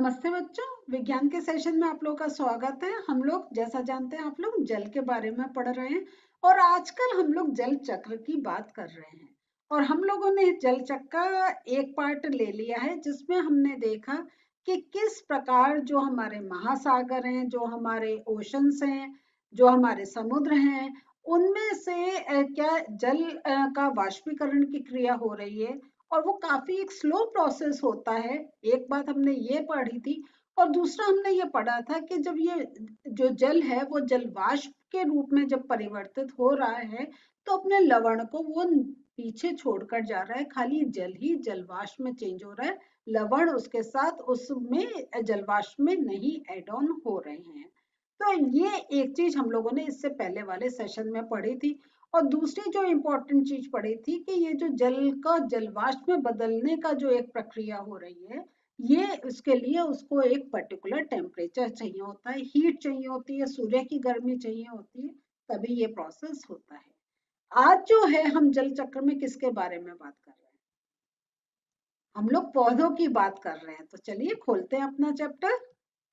नमस्ते बच्चों, विज्ञान के सेशन में आप लोगों का स्वागत है। हम लोग जैसा जानते हैं आप लोग जल के बारे में पढ़ रहे हैं और आजकल हम लोग जल चक्र की बात कर रहे हैं। और हम लोगों ने जल चक्र का एक पार्ट ले लिया है जिसमें हमने देखा कि किस प्रकार जो हमारे महासागर हैं, जो हमारे ओशंस हैं, जो हमारे समुद्र हैं, उनमें से क्या जल का वाष्पीकरण की क्रिया हो रही है और वो काफी एक स्लो प्रोसेस होता है। एक बात हमने ये पढ़ी थी और दूसरा हमने ये पढ़ा था कि जब ये जो जल है वो जल वाष्प के रूप में जब परिवर्तित हो रहा है तो अपने लवण को वो पीछे छोड़कर जा रहा है, खाली जल ही जलवाष्प में चेंज हो रहा है, लवण उसके साथ उसमें जलवाष्प में नहीं एड ऑन हो रहे हैं। तो ये एक चीज हम लोगों ने इससे पहले वाले सेशन में पढ़ी थी। और दूसरी जो इम्पोर्टेंट चीज पढ़ी थी कि ये जो जल का जलवाष्प में बदलने का जो एक प्रक्रिया हो रही है, ये उसके लिए उसको एक पर्टिकुलर टेम्परेचर चाहिए होता है, हीट चाहिए होती है, सूर्य की गर्मी चाहिए होती है, तभी ये प्रोसेस होता है। आज जो है हम जल चक्र में किसके बारे में बात कर रहे हैं? हम लोग पौधों की बात कर रहे हैं। तो चलिए खोलते हैं अपना चैप्टर।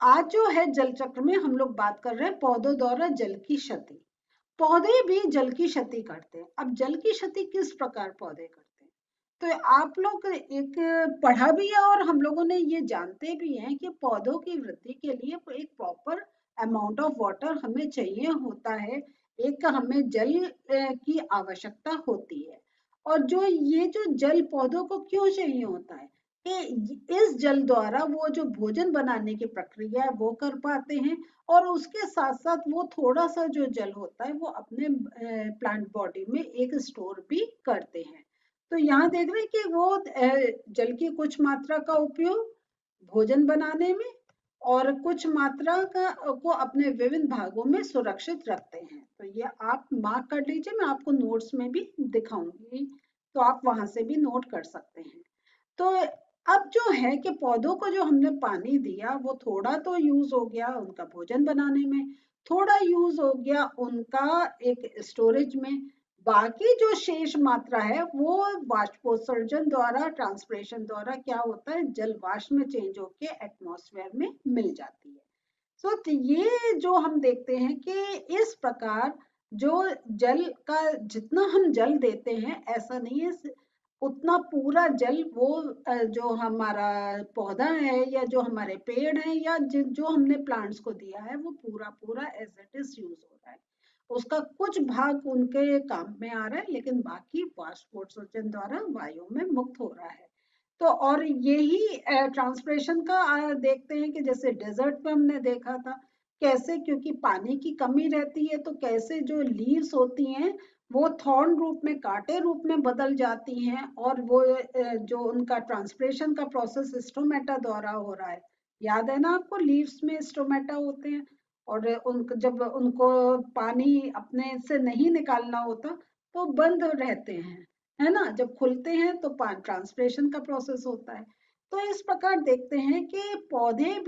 आज जो है जल चक्र में हम लोग बात कर रहे हैं पौधों द्वारा जल की क्षति। पौधे भी जल की क्षति करते हैं। अब जल की क्षति किस प्रकार पौधे करते हैं, तो आप लोग एक पढ़ा भी है और हम लोगों ने ये जानते भी हैं कि पौधों की वृद्धि के लिए एक प्रॉपर अमाउंट ऑफ वाटर हमें चाहिए होता है, एक हमें जल की आवश्यकता होती है। और जो ये जो जल पौधों को क्यों चाहिए होता है कि इस जल द्वारा वो जो भोजन बनाने की प्रक्रिया है वो कर पाते हैं और उसके साथ साथ वो थोड़ा सा जो जल होता है वो अपने प्लांट बॉडी में एक स्टोर भी करते हैं। तो यहाँ देख रहे हैं कि वो जल की कुछ मात्रा का उपयोग भोजन बनाने में और कुछ मात्रा को अपने विभिन्न भागों में सुरक्षित रखते हैं। तो ये आप मार्क कर लीजिए, मैं आपको नोट्स में भी दिखाऊंगी तो आप वहां से भी नोट कर सकते हैं। तो अब जो है कि पौधों को जो हमने पानी दिया वो थोड़ा तो यूज हो गया उनका भोजन बनाने में, थोड़ा यूज हो गया उनका एक स्टोरेज में, बाकी जो शेष मात्रा है वो वाष्पोत्सर्जन द्वारा ट्रांसपिरेशन द्वारा क्या होता है जल वाष्प में चेंज होके एटमॉस्फेयर में मिल जाती है। तो ये जो हम देखते हैं कि इस प्रकार जो जल का जितना हम जल देते हैं ऐसा नहीं है उतना पूरा जल वो जो हमारा पौधा है या जो हमारे पेड़ है या जो हमने प्लांट्स को दिया है वो पूरा पूरा एज इट इज यूज हो रहा है। उसका कुछ भाग उनके काम में आ रहा है लेकिन बाकी वाष्पोत्सर्जन द्वारा वायु में मुक्त हो रहा है। तो और यही ट्रांसप्रेशन का देखते हैं कि जैसे डेजर्ट में हमने देखा था कैसे, क्योंकि पानी की कमी रहती है तो कैसे जो लीव्स होती हैं वो थॉर्न रूप में कांटे रूप में बदल जाती हैं और वो जो उनका ट्रांसप्रेशन का प्रोसेस स्टोमेटा द्वारा हो रहा है। याद है ना आपको, लीव्स में स्टोमेटा होते हैं और जब उनको पानी अपने से नहीं निकालना होता तो बंद रहते हैं, है ना, जब खुलते हैं तो ट्रांसप्रेशन का प्रोसेस होता है। तो इस प्रकार देखते हैं कि पौधे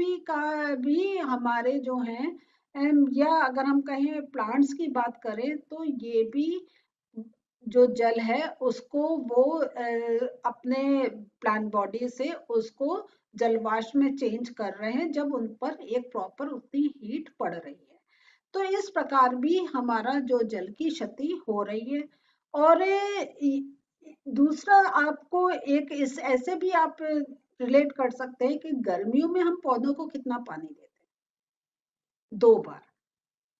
भी हमारे जो हैं या अगर हम कहें प्लांट्स की बात करें तो ये भी जो जल है उसको वो अपने प्लांट बॉडी से उसको जलवाष्प में चेंज कर रहे हैं जब उन पर एक प्रॉपर उतनी हीट पड़ रही है। तो इस प्रकार भी हमारा जो जल की क्षति हो रही है। और दूसरा आपको एक इस ऐसे भी आप रिलेट कर सकते हैं कि गर्मियों में हम पौधों को कितना पानी देते हैं, 2 बार,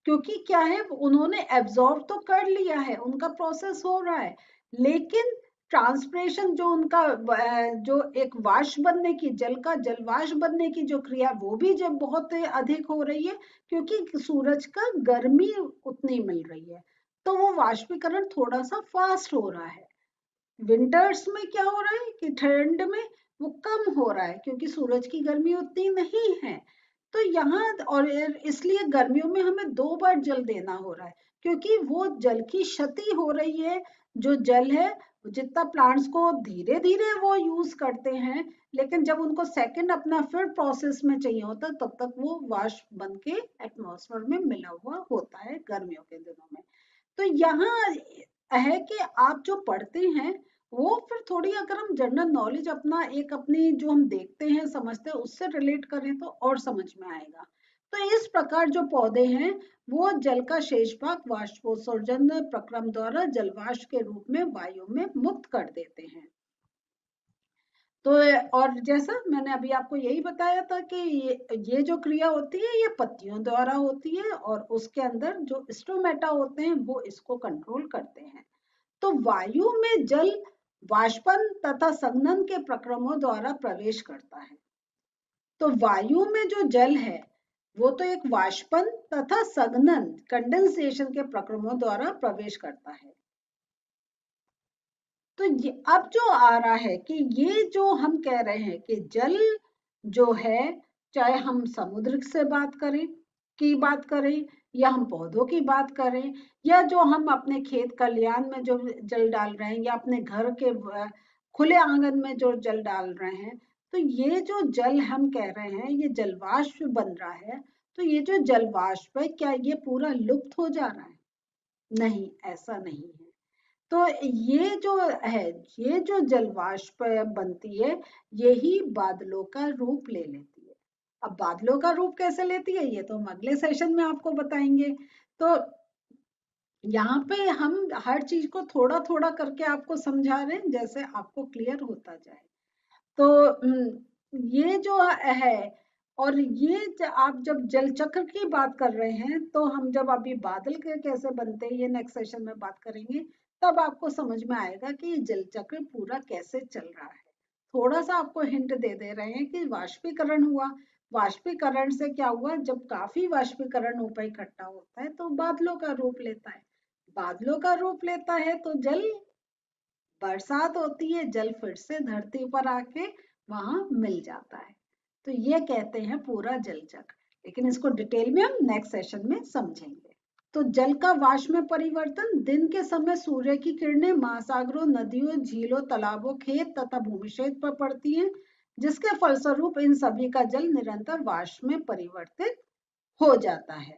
क्योंकि क्या है उन्होंने एब्जॉर्ब तो कर लिया है, उनका प्रोसेस हो रहा है, लेकिन ट्रांसपिरेशन जो उनका जो एक वाष्प बनने की जल का जलवाष्प बनने की जो क्रिया वो भी जब बहुत अधिक हो रही है क्योंकि सूरज का गर्मी उतनी मिल रही है तो वो वाष्पीकरण थोड़ा सा फास्ट हो रहा है। विंटर्स में क्या हो रहा है कि ठंड में वो कम हो रहा है क्योंकि सूरज की गर्मी उतनी नहीं है। तो यहाँ और इसलिए गर्मियों में हमें 2 बार जल देना हो रहा है क्योंकि वो जल की क्षति हो रही है। जो जल है जितना प्लांट्स को धीरे धीरे वो यूज करते हैं लेकिन जब उनको सेकंड अपना फिर प्रोसेस में चाहिए होता है तब तक वो वाष्प बन के एटमॉस्फेयर में मिला हुआ होता है गर्मियों के दिनों में। तो यहाँ है कि आप जो पढ़ते हैं वो फिर थोड़ी अगर हम जनरल नॉलेज अपना एक अपनी जो हम देखते हैं समझते हैं उससे रिलेट करें तो और समझ में आएगा। तो इस प्रकार जो पौधे हैं वो जल का शेष भाग वाष्पोत्सर्जन प्रक्रम द्वारा जलवाष्प के रूप में वायु में मुक्त कर देते हैं। तो और जैसा मैंने अभी आपको यही बताया था कि ये जो क्रिया होती है ये पत्तियों द्वारा होती है और उसके अंदर जो स्टोमेटा होते हैं वो इसको कंट्रोल करते हैं। तो वायु में जल वाष्पन तथा संघनन के प्रक्रमों द्वारा प्रवेश करता है। तो वायु में जो जल है वो तो एक वाष्पन तथा संघनन कंडेंसेशन के प्रक्रमों द्वारा प्रवेश करता है। तो ये अब जो आ रहा है कि ये जो हम कह रहे हैं कि जल जो है, चाहे हम समुद्र से बात करें या हम पौधों की बात करें या जो हम अपने खेत खलिहान में जो जल डाल रहे हैं या अपने घर के खुले आंगन में जो जल डाल रहे हैं, तो ये जो जल हम कह रहे हैं ये जलवाष्प बन रहा है। तो ये जो जलवाष्प है क्या ये पूरा लुप्त हो जा रहा है? नहीं, ऐसा नहीं है। तो ये जो है, ये जो जलवाष्प बनती है यही बादलों का रूप ले लेती है। अब बादलों का रूप कैसे लेती है ये तो हम अगले सेशन में आपको बताएंगे। तो यहाँ पे हम हर चीज को थोड़ा थोड़ा करके आपको समझा रहे हैं जैसे आपको क्लियर होता जाए। तो ये जो है, और ये आप जब जल चक्र की बात कर रहे हैं तो हम जब अभी बादल के कैसे बनते हैं ये नेक्स्ट सेशन में बात करेंगे, तब आपको समझ में आएगा कि ये जल चक्र पूरा कैसे चल रहा है। थोड़ा सा आपको हिंट दे रहे हैं कि वाष्पीकरण हुआ। वाष्पीकरण से क्या हुआ, जब काफी वाष्पीकरण ऊपर इकट्ठा होता है तो बादलों का रूप लेता है। बादलों का रूप लेता है तो जल, बरसात होती है, जल फिर से धरती पर आके वहां मिल जाता है। तो ये कहते हैं पूरा जल चक्र। लेकिन इसको डिटेल में हम नेक्स्ट सेशन में समझेंगे। तो जल का वाष्प में परिवर्तन, दिन के समय सूर्य की किरणें महासागरों, नदियों, झीलों, तालाबों, खेत तथा भूमिक्षेत्र पर पड़ती हैं, जिसके फलस्वरूप इन सभी का जल निरंतर वाष्प में परिवर्तित हो जाता है।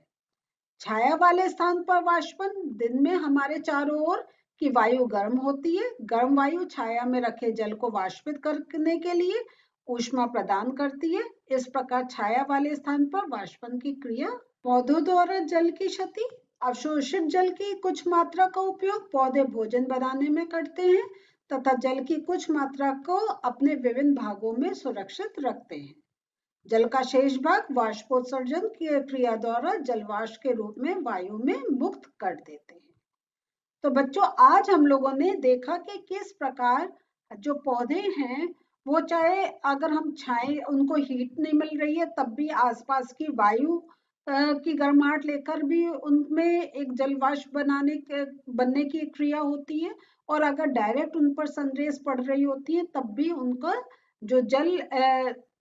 छाया वाले स्थान पर वाष्पन, दिन में हमारे चारों ओर की वायु गर्म होती है। गर्म वायु छाया में रखे जल को वाष्पित करने के लिए ऊष्मा प्रदान करती है। इस प्रकार छाया वाले स्थान पर वाष्पन की क्रिया। पौधों द्वारा जल की क्षति, अवशोषित जल की कुछ मात्रा का उपयोग पौधे भोजन बनाने में करते हैं तथा जल की कुछ मात्रा को अपने विभिन्न भागों में सुरक्षित रखते हैं। जल का शेष भाग वाष्पोत्सर्जन की क्रिया द्वारा जलवाष्प के रूप में वायु में मुक्त कर देते हैं। तो बच्चों आज हम लोगों ने देखा कि किस प्रकार जो पौधे हैं वो चाहे अगर हम छाए उनको हीट नहीं मिल रही है तब भी आसपास की वायु की गर्माहट लेकर भी उनमें एक जलवाष्प बनने की क्रिया होती है। और अगर डायरेक्ट उन पर सनरेज पड़ रही होती है तब भी उनका जो जल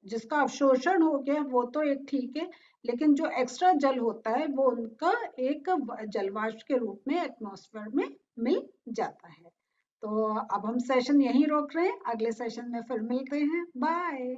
जिसका अवशोषण हो गया वो तो एक ठीक है, लेकिन जो एक्स्ट्रा जल होता है वो उनका एक जलवाष्प के रूप में एटमॉस्फेयर में मिल जाता है। तो अब हम सेशन यहीं रोक रहे हैं, अगले सेशन में फिर मिलते हैं। बाय।